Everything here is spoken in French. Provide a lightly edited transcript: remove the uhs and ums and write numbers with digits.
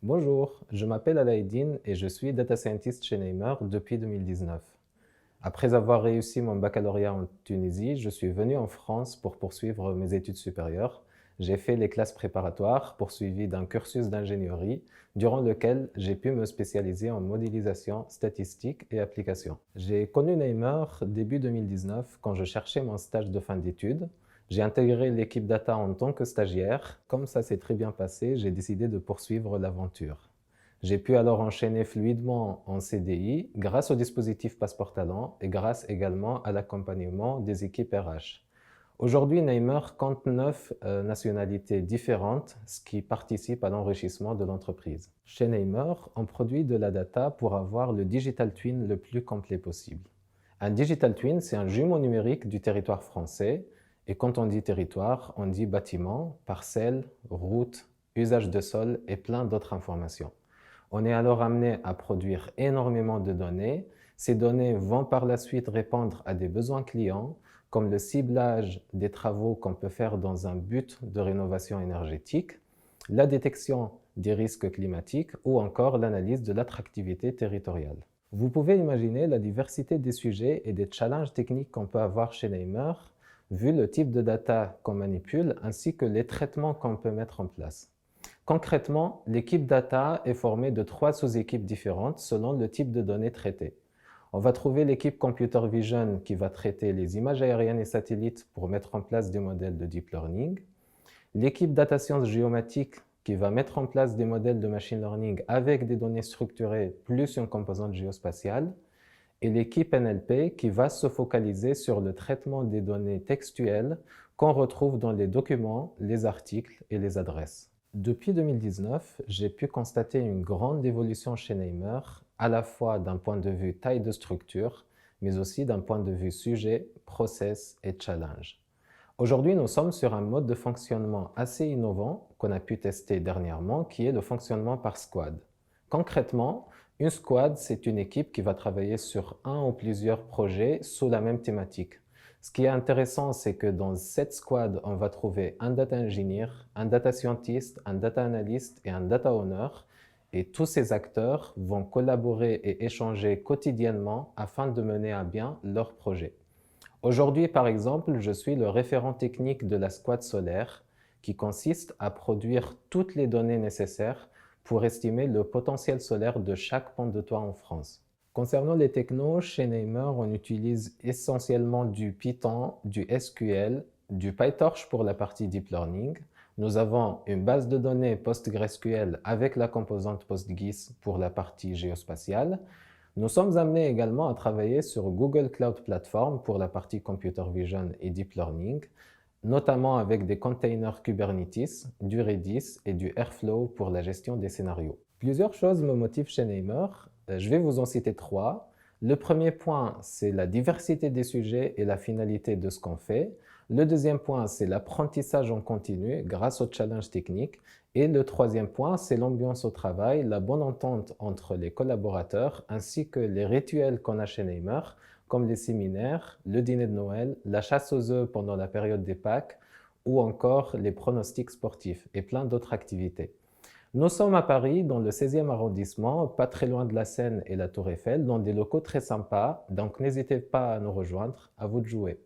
Bonjour, je m'appelle Alaïdine et je suis data scientist chez Neymar depuis 2019. Après avoir réussi mon baccalauréat en Tunisie, je suis venu en France pour poursuivre mes études supérieures. J'ai fait les classes préparatoires, poursuivi d'un cursus d'ingénierie, durant lequel j'ai pu me spécialiser en modélisation, statistique et application. J'ai connu Neymar début 2019 quand je cherchais mon stage de fin d'études. J'ai intégré l'équipe data en tant que stagiaire. Comme ça s'est très bien passé, j'ai décidé de poursuivre l'aventure. J'ai pu alors enchaîner fluidement en CDI grâce au dispositif Passeport Talent et grâce également à l'accompagnement des équipes RH. Aujourd'hui, Neymar compte 9 nationalités différentes, ce qui participe à l'enrichissement de l'entreprise. Chez Neymar, on produit de la data pour avoir le digital twin le plus complet possible. Un digital twin, c'est un jumeau numérique du territoire français. Et quand on dit territoire, on dit bâtiment, parcelles, routes, usage de sol et plein d'autres informations. On est alors amené à produire énormément de données. Ces données vont par la suite répondre à des besoins clients, comme le ciblage des travaux qu'on peut faire dans un but de rénovation énergétique, la détection des risques climatiques ou encore l'analyse de l'attractivité territoriale. Vous pouvez imaginer la diversité des sujets et des challenges techniques qu'on peut avoir chez Neymar, vu le type de data qu'on manipule ainsi que les traitements qu'on peut mettre en place. Concrètement, l'équipe data est formée de 3 sous-équipes différentes selon le type de données traitées. On va trouver l'équipe Computer Vision qui va traiter les images aériennes et satellites pour mettre en place des modèles de deep learning. L'équipe Data Science Géomatique qui va mettre en place des modèles de machine learning avec des données structurées plus une composante géospatiale. Et l'équipe NLP qui va se focaliser sur le traitement des données textuelles qu'on retrouve dans les documents, les articles et les adresses. Depuis 2019, j'ai pu constater une grande évolution chez Neymar, à la fois d'un point de vue taille de structure, mais aussi d'un point de vue sujet, process et challenge. Aujourd'hui, nous sommes sur un mode de fonctionnement assez innovant qu'on a pu tester dernièrement, qui est le fonctionnement par squad. Concrètement, une squad, c'est une équipe qui va travailler sur un ou plusieurs projets sous la même thématique. Ce qui est intéressant, c'est que dans cette squad, on va trouver un data engineer, un data scientist, un data analyst et un data owner. Et tous ces acteurs vont collaborer et échanger quotidiennement afin de mener à bien leur projet. Aujourd'hui, par exemple, je suis le référent technique de la squad solaire qui consiste à produire toutes les données nécessaires pour estimer le potentiel solaire de chaque pont de toit en France. Concernant les technos, chez Neymar, on utilise essentiellement du Python, du SQL, du PyTorch pour la partie Deep Learning. Nous avons une base de données PostgreSQL avec la composante PostGIS pour la partie géospatiale. Nous sommes amenés également à travailler sur Google Cloud Platform pour la partie Computer Vision et Deep Learning, notamment avec des containers Kubernetes, du Redis et du Airflow pour la gestion des scénarios. Plusieurs choses me motivent chez Neymar. Je vais vous en citer 3. Le premier point, c'est la diversité des sujets et la finalité de ce qu'on fait. Le deuxième point, c'est l'apprentissage en continu grâce aux challenges techniques. Et le troisième point, c'est l'ambiance au travail, la bonne entente entre les collaborateurs ainsi que les rituels qu'on a chez Neymar, comme les séminaires, le dîner de Noël, la chasse aux œufs pendant la période des Pâques ou encore les pronostics sportifs et plein d'autres activités. Nous sommes à Paris, dans le 16e arrondissement, pas très loin de la Seine et la Tour Eiffel, dans des locaux très sympas, donc n'hésitez pas à nous rejoindre, à vous de jouer.